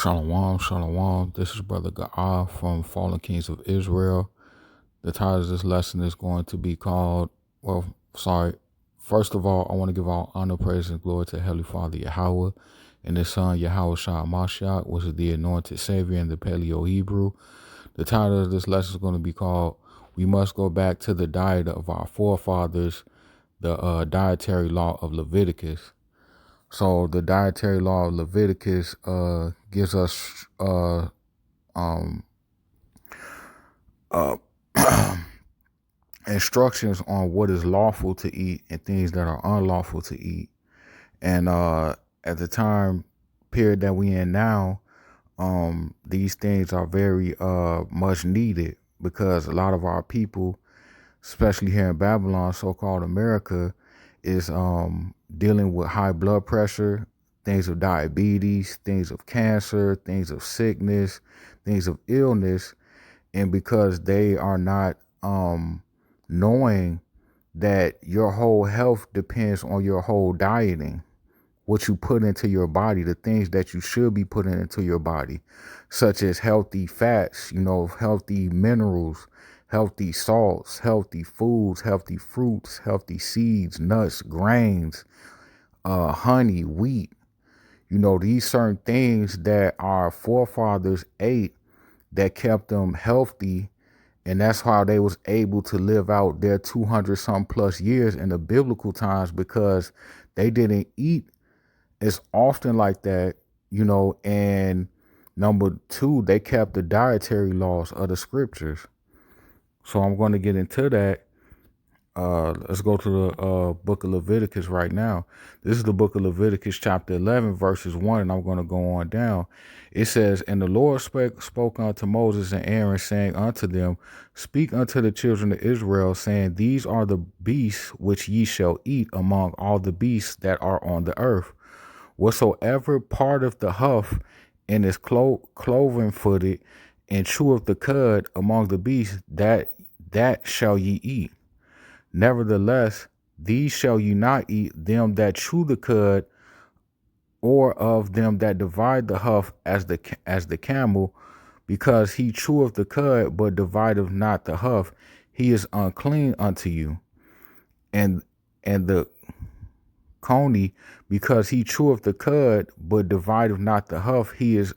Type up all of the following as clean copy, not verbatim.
Shalom, shalom. This is Brother Ga'a from Fallen Kings of Israel. The title of this lesson is going to be called, first of all, I want to give all honor, praise, and glory to Heavenly Father Yahweh and His Son Yahweh Shah Mashiach, which is the anointed Savior in the Paleo Hebrew. The title of this lesson is going to be called, We Must Go Back to the Diet of Our Forefathers, the Dietary Law of Leviticus. So the dietary law of Leviticus gives us instructions on what is lawful to eat and things that are unlawful to eat. And at the time period that we in now, these things are very much needed because a lot of our people, especially here in Babylon, so-called America, is dealing with high blood pressure, things of diabetes, things of cancer, things of sickness, things of illness. And because they are not knowing that your whole health depends on your whole dieting, what you put into your body, the things that you should be putting into your body, such as healthy fats, healthy minerals, healthy salts, healthy foods, healthy fruits, healthy seeds, nuts, grains, honey, wheat, these certain things that our forefathers ate that kept them healthy. And that's how they was able to live out their 200 some plus years in the biblical times, because they didn't eat as often like that, and number two, they kept the dietary laws of the scriptures. So I'm going to get into that. Let's go to the book of Leviticus right now. This is the book of Leviticus chapter 11 verses 1, and I'm going to go on down. It says, And the Lord spoke unto Moses and Aaron, saying unto them, Speak unto the children of Israel, saying, These are the beasts which ye shall eat among all the beasts that are on the earth. Whatsoever parteth the hoof and is cloven footed and cheweth the cud among the beasts, that shall ye eat. Nevertheless, these shall ye not eat, them that chew the cud, or of them that divide the hoof as the camel, because he cheweth the cud, but divideth not the hoof, he is unclean unto you. And the coney, because he cheweth the cud, but divideth not the hoof, he is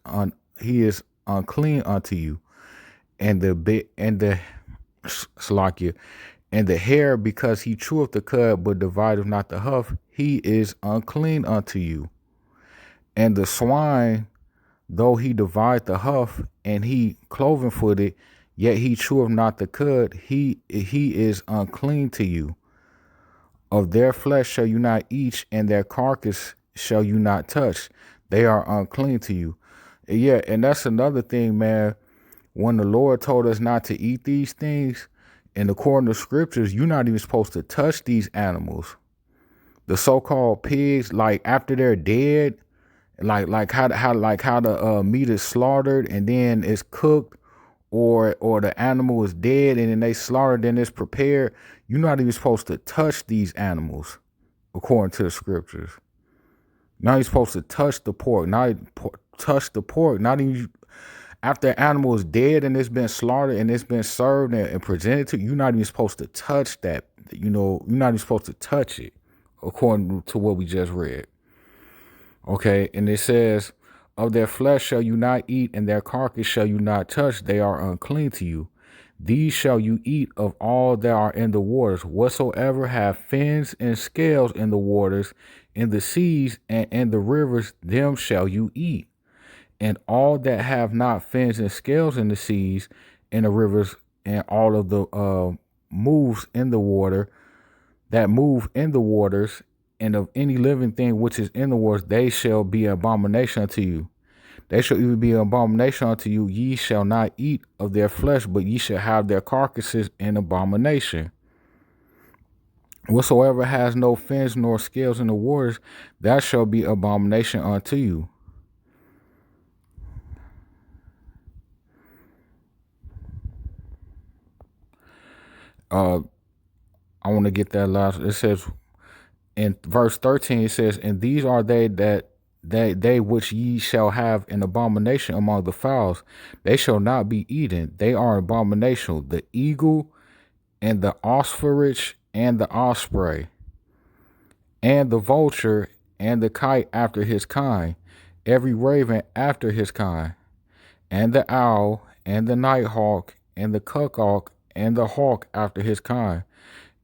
unclean unto you. And the Salakia, and the hare, because he cheweth the cud, but divideth not the hoof, he is unclean unto you. And the swine, though he divide the hoof, and he cloven footed, yet he cheweth not the cud, he is unclean to you. Of their flesh shall you not eat, and their carcass shall you not touch. They are unclean to you. Yeah, and that's another thing, man. When the Lord told us not to eat these things, and according to scriptures, you're not even supposed to touch these animals. The so-called pigs, like after they're dead, like how the meat is slaughtered and then it's cooked, or the animal is dead and then they slaughtered and it's prepared. You're not even supposed to touch these animals, according to the scriptures. Not even supposed to touch the pork. Not even touch the pork. Not even after the animal is dead and it's been slaughtered and it's been served and presented to you. You're not even supposed to touch that. You're not even supposed to touch it, according to what we just read. Okay, and it says, Of their flesh shall you not eat, and their carcass shall you not touch. They are unclean to you. These shall you eat of all that are in the waters. Whatsoever have fins and scales in the waters, in the seas, and in the rivers, them shall you eat. And all that have not fins and scales in the seas, in the rivers, and all of the moves in the water, that move in the waters, and of any living thing which is in the waters, they shall be an abomination unto you. They shall even be an abomination unto you. Ye shall not eat of their flesh, but ye shall have their carcasses in abomination. Whatsoever has no fins nor scales in the waters, that shall be abomination unto you. I want to get that last. It says in verse 13, it says, And these are they that they which ye shall have an abomination among the fowls, they shall not be eaten. They are abomination. The eagle and the ostrich and the osprey and the vulture and the kite after his kind, every raven after his kind, and the owl and the nighthawk and the cuckock and the hawk after his kind,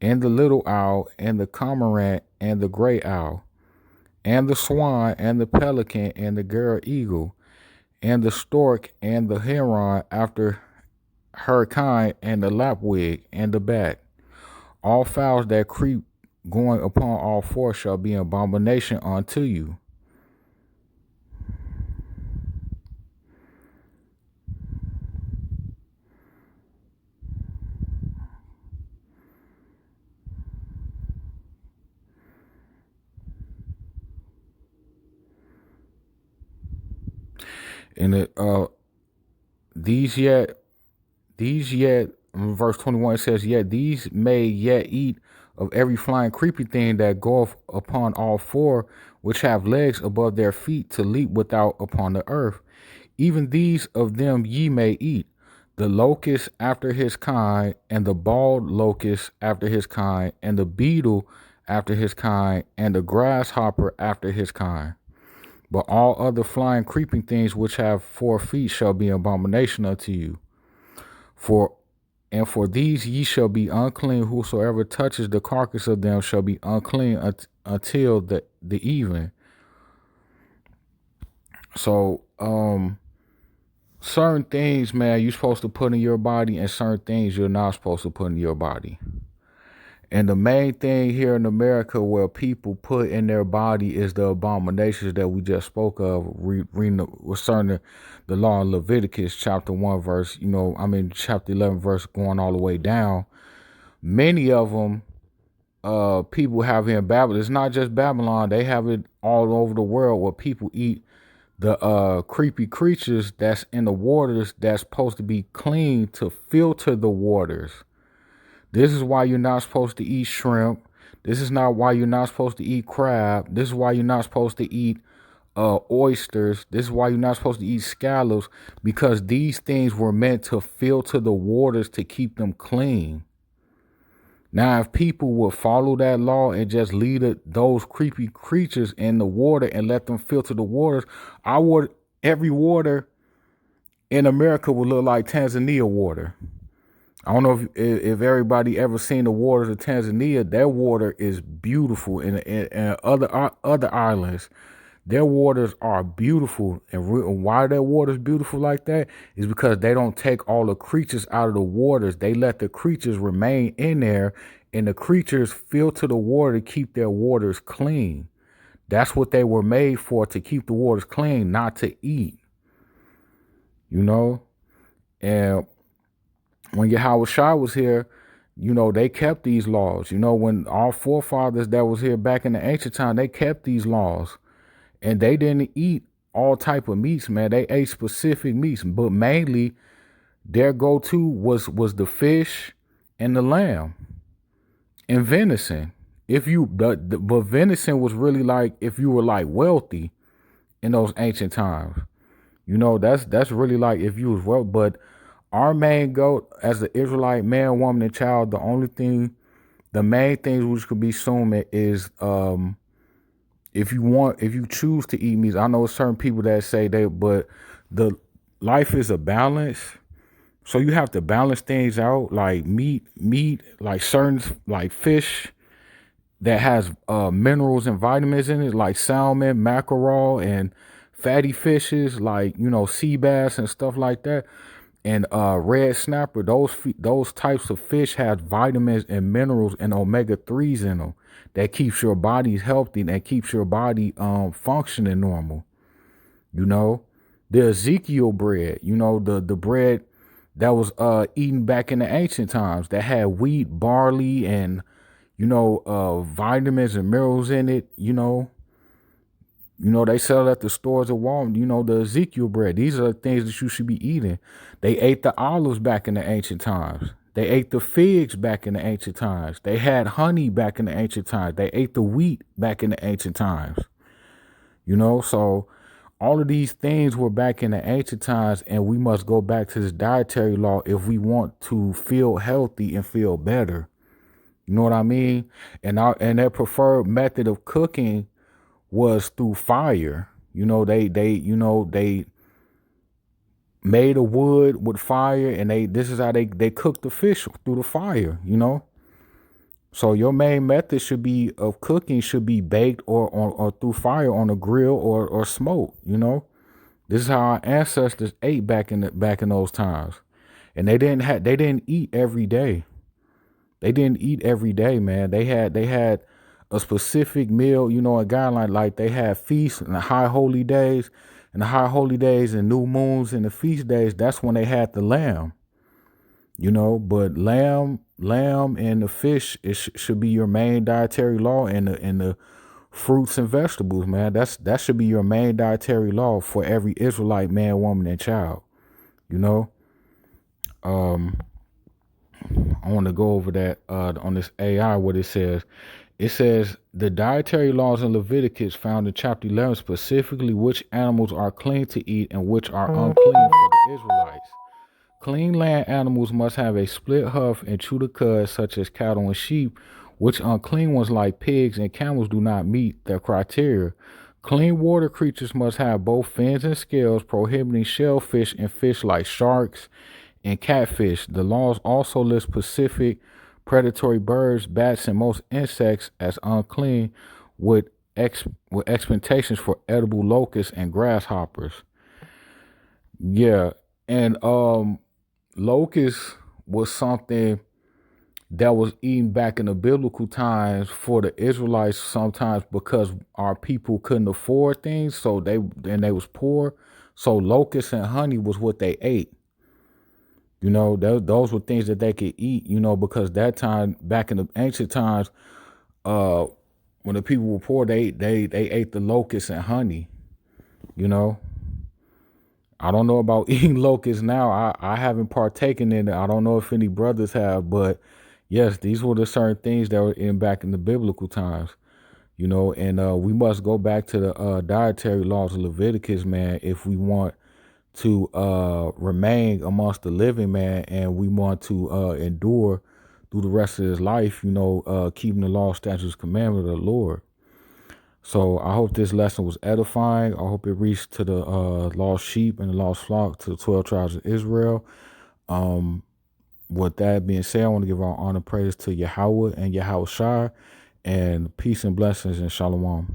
and the little owl and the cormorant and the gray owl, and the swan and the pelican and the girl eagle, and the stork and the heron after her kind, and the lapwing and the bat. All fowls that creep going upon all four shall be an abomination unto you. And these yet, verse 21 it says, yet these may yet eat of every flying creepy thing that goeth upon all four, which have legs above their feet to leap without upon the earth. Even these of them ye may eat, the locust after his kind, and the bald locust after his kind, and the beetle after his kind, and the grasshopper after his kind. But all other flying creeping things which have 4 feet shall be an abomination unto you. For these ye shall be unclean. Whosoever touches the carcass of them shall be unclean until the evening. So certain things, man, you're supposed to put in your body, and certain things you're not supposed to put in your body. And the main thing here in America where people put in their body is the abominations that we just spoke of, concerning the law in Leviticus chapter 1 verse, chapter 11 verse going all the way down. Many of them people have in Babylon. It's not just Babylon. They have it all over the world where people eat the creepy creatures that's in the waters that's supposed to be clean to filter the waters. This is why you're not supposed to eat shrimp. This is not why you're not supposed to eat crab. This is why you're not supposed to eat oysters. This is why you're not supposed to eat scallops, because these things were meant to filter the waters to keep them clean. Now, if people would follow that law and just leave those creepy creatures in the water and let them filter the waters, every water in America would look like Tanzania water. I don't know if everybody ever seen the waters of Tanzania. Their water is beautiful, and other islands, their waters are beautiful. And why their water is beautiful like that is because they don't take all the creatures out of the waters. They let the creatures remain in there, and the creatures filter the water to keep their waters clean. That's what they were made for, to keep the waters clean, not to eat. And when Yahweh Shai was here, they kept these laws. When our forefathers that was here back in the ancient time, they kept these laws. And they didn't eat all type of meats, man. They ate specific meats. But mainly, their go-to was the fish and the lamb and venison. But venison was really like if you were like wealthy in those ancient times. That's really like if you was wealthy. But our main goal as the Israelite man, woman, and child, the main things which could be consumed is if you choose to eat meat. I know certain people that say but the life is a balance. So you have to balance things out, like meat, like certain, like fish that has minerals and vitamins in it, like salmon, mackerel, and fatty fishes like, sea bass and stuff like that. And red snapper, those types of fish have vitamins and minerals and omega-3s in them that keeps your body healthy and keeps your body functioning normal. The Ezekiel bread, the bread that was eaten back in the ancient times that had wheat, barley, and vitamins and minerals in it. They sell it at the stores at Walmart, the Ezekiel bread. These are the things that you should be eating. They ate the olives back in the ancient times. They ate the figs back in the ancient times. They had honey back in the ancient times. They ate the wheat back in the ancient times. So all of these things were back in the ancient times, and we must go back to this dietary law if we want to feel healthy and feel better. You know what I mean? And their preferred method of cooking was through fire. They made a wood with fire, and this is how they cooked the fish, through the fire. So your main method should be of cooking should be baked or through fire on a grill or smoke. This is how our ancestors ate back in those times. And they didn't eat every day. They didn't eat every day, man. They had a specific meal, a guideline. Like they had feasts and the high holy days, and new moons and the feast days. That's when they had the lamb. But lamb and the fish should be your main dietary law, and the fruits and vegetables, man. That should be your main dietary law for every Israelite man, woman, and child. You know, um, I want to go over that on this AI. What it says. It says the dietary laws in Leviticus found in chapter 11 specifically which animals are clean to eat and which are unclean for the Israelites. Clean land animals must have a split hoof and chew the cud, such as cattle and sheep, which unclean ones like pigs and camels do not meet their criteria. Clean water creatures must have both fins and scales, prohibiting shellfish and fish like sharks and catfish. The laws also list specific predatory birds, bats, and most insects as unclean, with with expectations for edible locusts and grasshoppers. Yeah, and locust was something that was eaten back in the biblical times for the Israelites sometimes because our people couldn't afford things, so they was poor. So locusts and honey was what they ate. Those were things that they could eat, because that time back in the ancient times, uh when the people were poor, they ate the locusts and honey, you know. I don't know about eating locusts now. I haven't partaken in it. I don't know if any brothers have, but yes, these were the certain things that were in back in the biblical times, and we must go back to the dietary laws of Leviticus, man, if we want to remain amongst the living, man, and we want to endure through the rest of his life, keeping the law, statutes, commandments of the Lord. So I hope this lesson was edifying. I hope it reached to the lost sheep and the lost flock, to the 12 tribes of Israel. Um, with that being said, I want to give our honor and praise to Yahweh and Yahweh Shai, and peace and blessings and shalom.